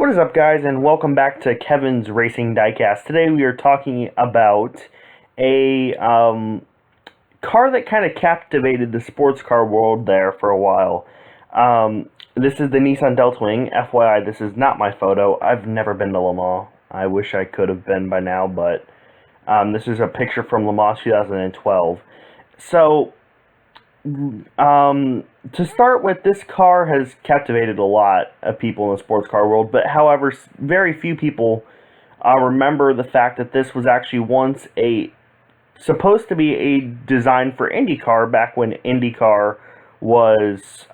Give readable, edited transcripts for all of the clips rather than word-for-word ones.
What is up, guys, and welcome back to Kevin's Racing Diecast. Today we are talking about a car that kind of captivated the sports car world there for a while. This is the Nissan Deltawing. FYI, this is not my photo. I've never been to Le Mans. I wish I could have been by now, but this is a picture from Le Mans 2012. So, to start with, this car has captivated a lot of people in the sports car world, but however, very few people remember the fact that this was actually once supposed to be a design for IndyCar back when IndyCar was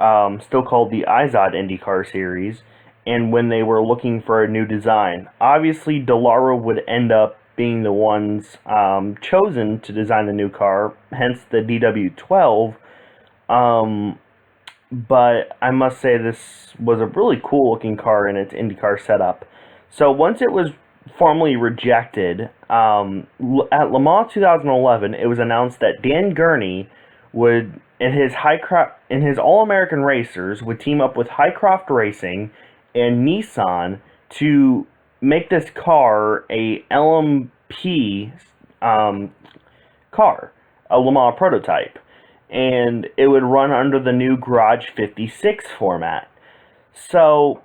still called the IZOD IndyCar Series, and when they were looking for a new design. Obviously, Dallara would end up being the ones chosen to design the new car, hence the DW12. But I must say this was a really cool looking car in its IndyCar setup. So once it was formally rejected, at Le Mans 2011, it was announced that Dan Gurney would, in his All-American Racers, would team up with Highcroft Racing and Nissan to make this car a LMP car, a Le Mans prototype. And it would run under the new Garage 56 format. So,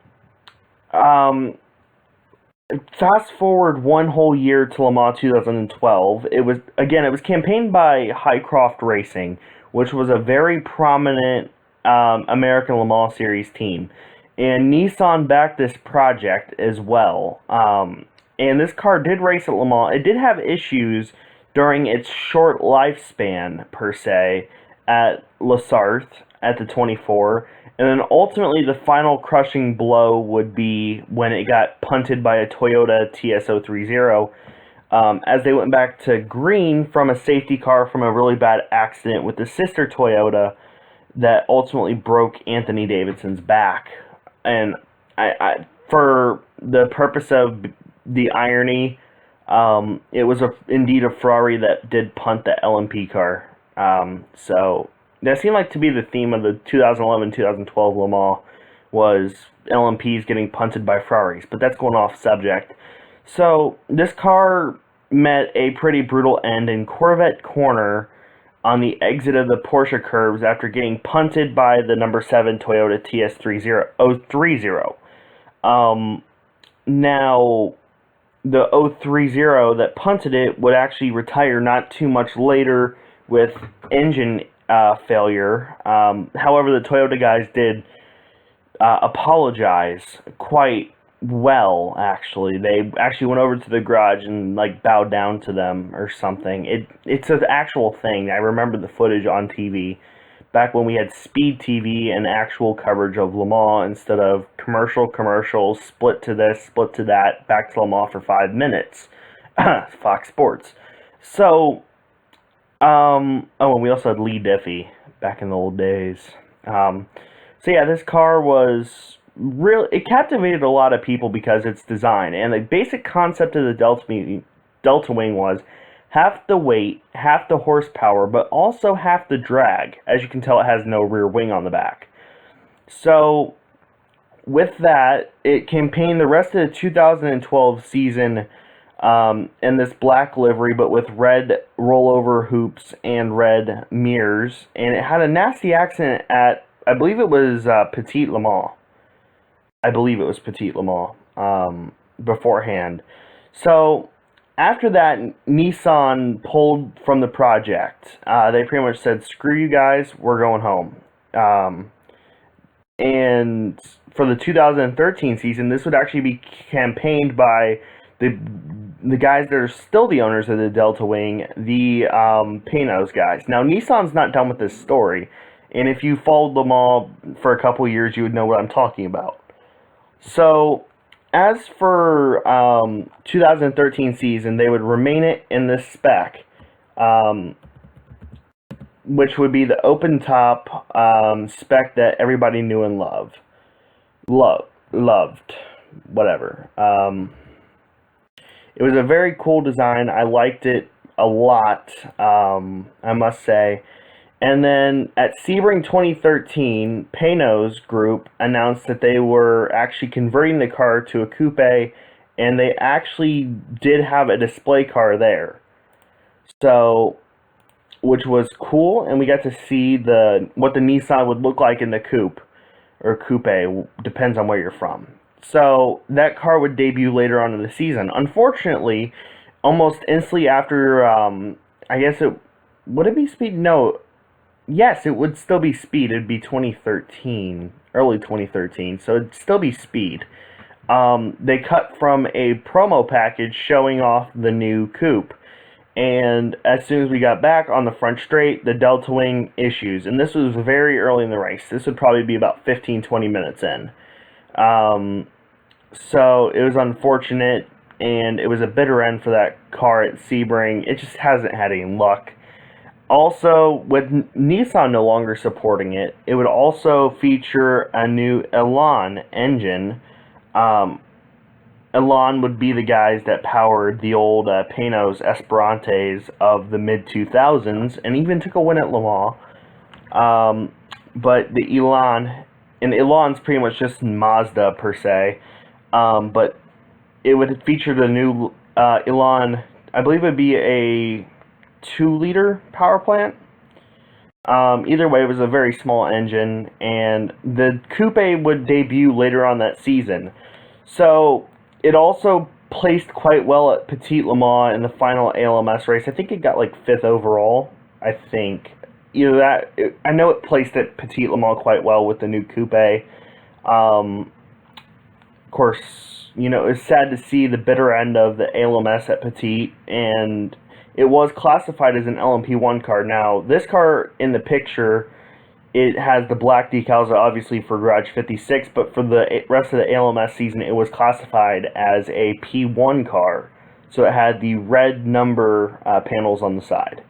fast forward one whole year to Le Mans 2012. It was campaigned by Highcroft Racing, which was a very prominent American Le Mans Series team. And Nissan backed this project as well. And this car did race at Le Mans. It did have issues during its short lifespan, per se, at Le Sarthe at the 24, and then ultimately the final crushing blow would be when it got punted by a Toyota TS030 as they went back to green from a safety car from a really bad accident with the sister Toyota that ultimately broke Anthony Davidson's back. And I for the purpose of the irony, it was indeed a Ferrari that did punt the LMP car. So that seemed like to be the theme of the 2011-2012 Le Mans was LMPs getting punted by Ferraris, but that's going off subject. So this car met a pretty brutal end in Corvette Corner on the exit of the Porsche curves after getting punted by the number 7 Toyota TS030. Now, the 030 that punted it would actually retire not too much later with engine failure. However, the Toyota guys did apologize quite well, actually. They actually went over to the garage and bowed down to them or something. It's an actual thing. I remember the footage on TV back when we had Speed TV and actual coverage of Le Mans instead of commercials, split to this, split to that, back to Le Mans for 5 minutes. Fox Sports. So, and we also had Lee Diffie back in the old days. So yeah, this car was it captivated a lot of people because its design. And the basic concept of the Deltawing was half the weight, half the horsepower, but also half the drag. As you can tell, it has no rear wing on the back. So with that, it campaigned the rest of the 2012 season in this black livery, but with red rollover hoops and red mirrors. And it had a nasty accident at, I believe it was Petit Le Mans. Beforehand. So after that, Nissan pulled from the project. They pretty much said, screw you guys, we're going home. And for the 2013 season, this would actually be campaigned by the guys that are still the owners of the Deltawing, the Panos guys. Now, Nissan's not done with this story, and if you followed Le Mans for a couple years, you would know what I'm talking about. So, as for 2013 season, they would remain it in this spec, which would be the open top spec that everybody knew and loved. Whatever. It was a very cool design. I liked it a lot, I must say. And then at Sebring 2013, Pano's group announced that they were actually converting the car to a coupe, and they actually did have a display car there. So, which was cool, and we got to see what the Nissan would look like in the coupe, or coupe, depends on where you're from. So that car would debut later on in the season. Unfortunately, almost instantly after, I guess it would it be Speed? No, yes, it would still be Speed. It'd be 2013, early 2013. So it'd still be Speed. They cut from a promo package showing off the new coupe. And as soon as we got back on the front straight, the Deltawing issues. And this was very early in the race. This would probably be about 15-20 minutes in. So it was unfortunate, and it was a bitter end for that car at Sebring. It just hasn't had any luck. Also, with Nissan no longer supporting it, it would also feature a new Elan engine. Elan would be the guys that powered the old Pano's Esperantes of the mid-2000s, and even took a win at Le Mans. But the Elan, and Elan's pretty much just Mazda per se, but it would feature the new Elan, I believe it would be a 2-liter power plant. Either way, it was a very small engine, and the coupe would debut later on that season. So it also placed quite well at Petit Le Mans in the final ALMS race. I think it got like 5th overall. I think I know it placed at Petit Le Mans quite well with the new coupe. Of course, it's sad to see the bitter end of the ALMS at Petit, and it was classified as an LMP1 car. Now, this car in the picture, it has the black decals, obviously, for Garage 56, but for the rest of the ALMS season, it was classified as a P1 car. So it had the red number panels on the side.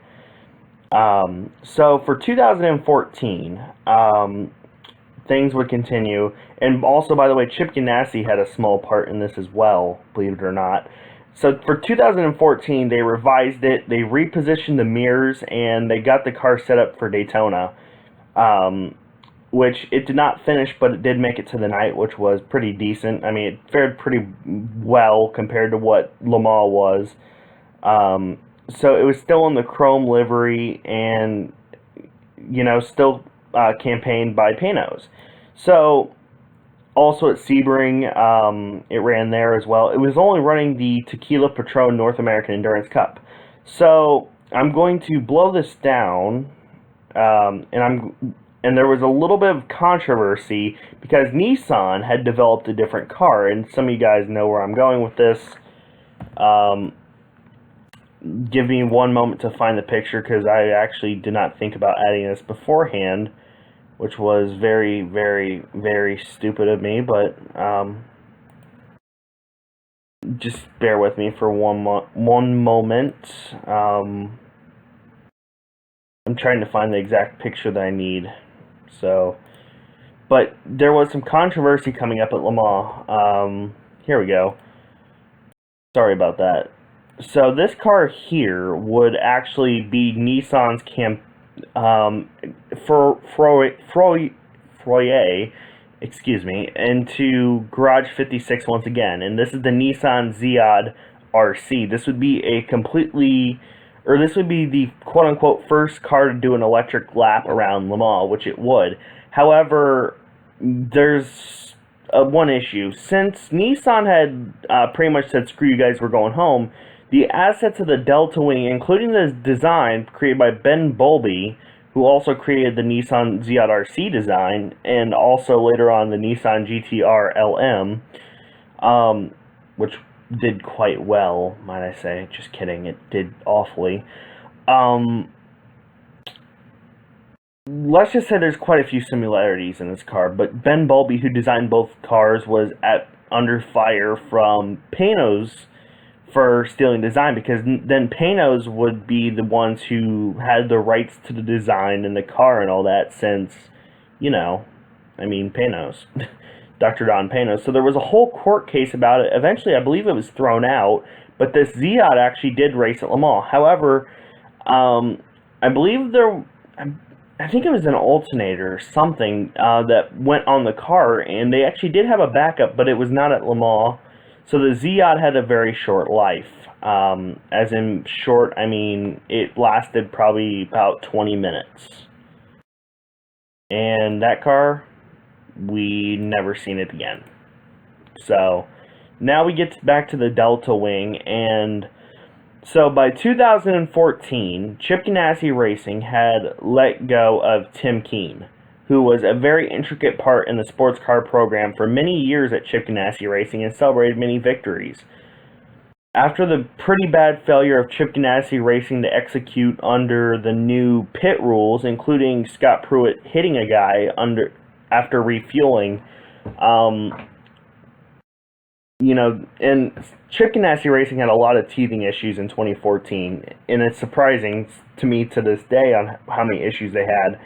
So for 2014, things would continue. And also, by the way, Chip Ganassi had a small part in this as well, believe it or not. So for 2014, they revised it, they repositioned the mirrors, and they got the car set up for Daytona. Which it did not finish, but it did make it to the night, which was pretty decent. I mean, it fared pretty well compared to what Le Mans was. So it was still in the chrome livery, and, still campaigned by Pano's. So, also at Sebring, it ran there as well. It was only running the Tequila Patron North American Endurance Cup. So, I'm going to blow this down, and there was a little bit of controversy because Nissan had developed a different car, and some of you guys know where I'm going with this. Give me one moment to find the picture, because I actually did not think about adding this beforehand, which was very, very, very stupid of me, but just bear with me for one moment. I'm trying to find the exact picture that I need. So, but there was some controversy coming up at Le Mans. Here we go. Sorry about that. So this car here would actually be Nissan's foyer, into Garage 56 once again, and this is the Nissan Ziad RC. This would be this would be the quote-unquote first car to do an electric lap around Le Mans, which it would. However, there's one issue. Since Nissan had pretty much said, screw you guys, we're going home, the assets of the Deltawing, including the design created by Ben Bowlby, who also created the Nissan Ziad RC design, and also later on the Nissan GT-R LM, which did quite well, might I say. Just kidding, it did awfully. Let's just say there's quite a few similarities in this car, but Ben Bowlby, who designed both cars, was under fire from Pano's for stealing design, because then Pano's would be the ones who had the rights to the design and the car and all that, since, Pano's. Dr. Don Pano. So there was a whole court case about it. Eventually, I believe it was thrown out, but this Ziad actually did race at Le Mans. However, I believe I think it was an alternator or something that went on the car, and they actually did have a backup, but it was not at Le Mans. So the Ziad had a very short life. As in short, I mean it lasted probably about 20 minutes. And that car, we never seen it again. So now we get back to the Deltawing, and so by 2014, Chip Ganassi Racing had let go of Tim Keen, who was a very intricate part in the sports car program for many years at Chip Ganassi Racing and celebrated many victories. After the pretty bad failure of Chip Ganassi Racing to execute under the new pit rules, including Scott Pruitt hitting a guy after refueling, um, and Chip Ganassi Racing had a lot of teething issues in 2014, and it's surprising to me to this day on how many issues they had.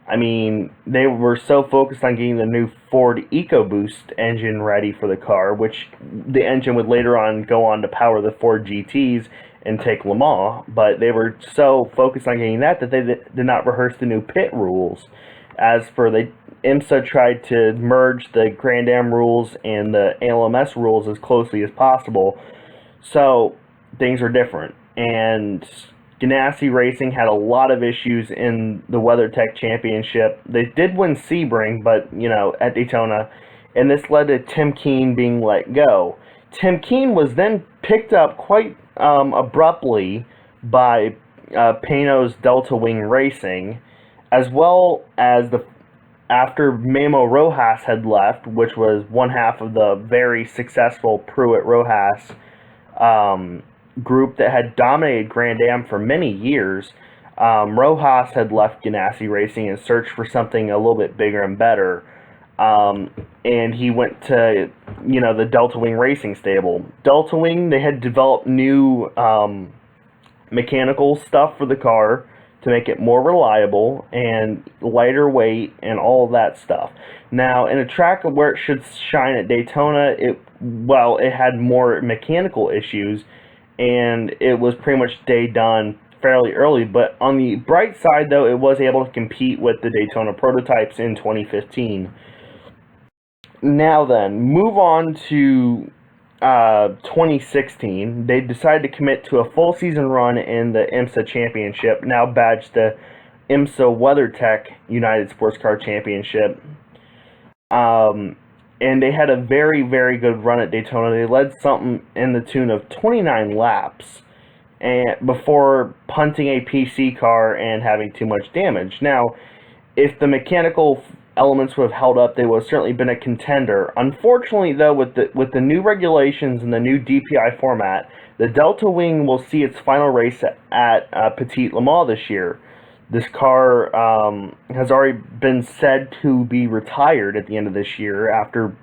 I mean, they were so focused on getting the new Ford EcoBoost engine ready for the car, which the engine would later on go on to power the Ford GTs and take Le Mans, but they were so focused on getting that they did not rehearse the new pit rules. As for the IMSA tried to merge the Grand Am rules and the ALMS rules as closely as possible, so things are different. And Ganassi Racing had a lot of issues in the WeatherTech Championship. They did win Sebring, but, at Daytona, and this led to Tim Keen being let go. Tim Keen was then picked up quite abruptly by Pano's Deltawing Racing, as well as after Memo Rojas had left, which was one half of the very successful Pruitt-Rojas group that had dominated Grand Am for many years. Rojas had left Ganassi Racing and searched for something a little bit bigger and better. And he went to, the Deltawing Racing stable. Deltawing, they had developed new mechanical stuff for the car to make it more reliable and lighter weight and all of that stuff. Now, in a track where it should shine at Daytona, it had more mechanical issues, and it was pretty much day done fairly early. But on the bright side, though, it was able to compete with the Daytona prototypes in 2015. Now then, move on to 2016. They decided to commit to a full season run in the IMSA Championship, now badged the IMSA WeatherTech United Sports Car Championship. And they had a very, very good run at Daytona. They led something in the tune of 29 laps and before punting a PC car and having too much damage. Now, if the mechanical elements would have held up, they would have certainly been a contender. Unfortunately, though, with the new regulations and the new DPI format, the Deltawing will see its final race at Petit Le Mans this year. This car has already been said to be retired at the end of this year after,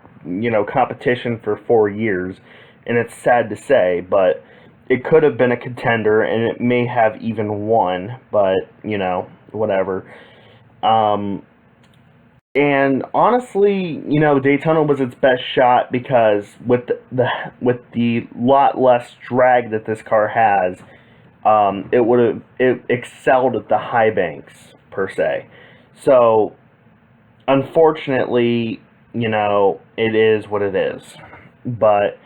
competition for 4 years. And it's sad to say, but it could have been a contender, and it may have even won, but, whatever. And honestly, Daytona was its best shot because with the lot less drag that this car has, it excelled at the high banks per se. So, unfortunately, it is what it is. But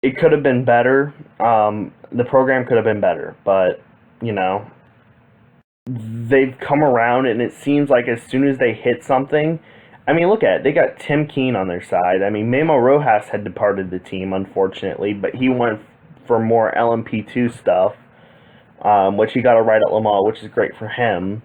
it could have been better. The program could have been better, but they've come around, and it seems like as soon as they hit something, I mean, look at it. They got Tim Keen on their side. I mean, Memo Rojas had departed the team, unfortunately, but he went for more LMP2 stuff, which he got a ride at Le Mans, which is great for him.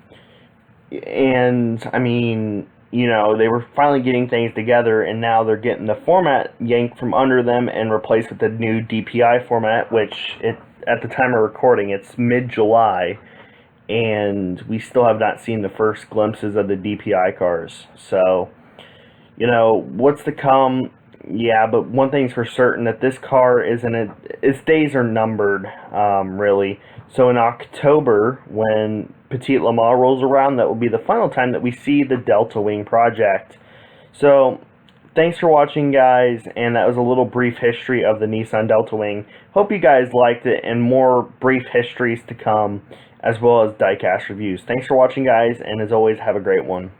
And, I mean, they were finally getting things together, and now they're getting the format yanked from under them and replaced with the new DPI format, which, at the time of recording, it's mid-July, and we still have not seen the first glimpses of the DPI cars. So, what's to come? Yeah, but one thing's for certain, that this car its days are numbered, really. So in October, when Petit Le Mans rolls around, that will be the final time that we see the Deltawing project. So, thanks for watching, guys, and that was a little brief history of the Nissan Deltawing. Hope you guys liked it, and more brief histories to come. as well as diecast reviews. Thanks for watching, guys, and as always, have a great one.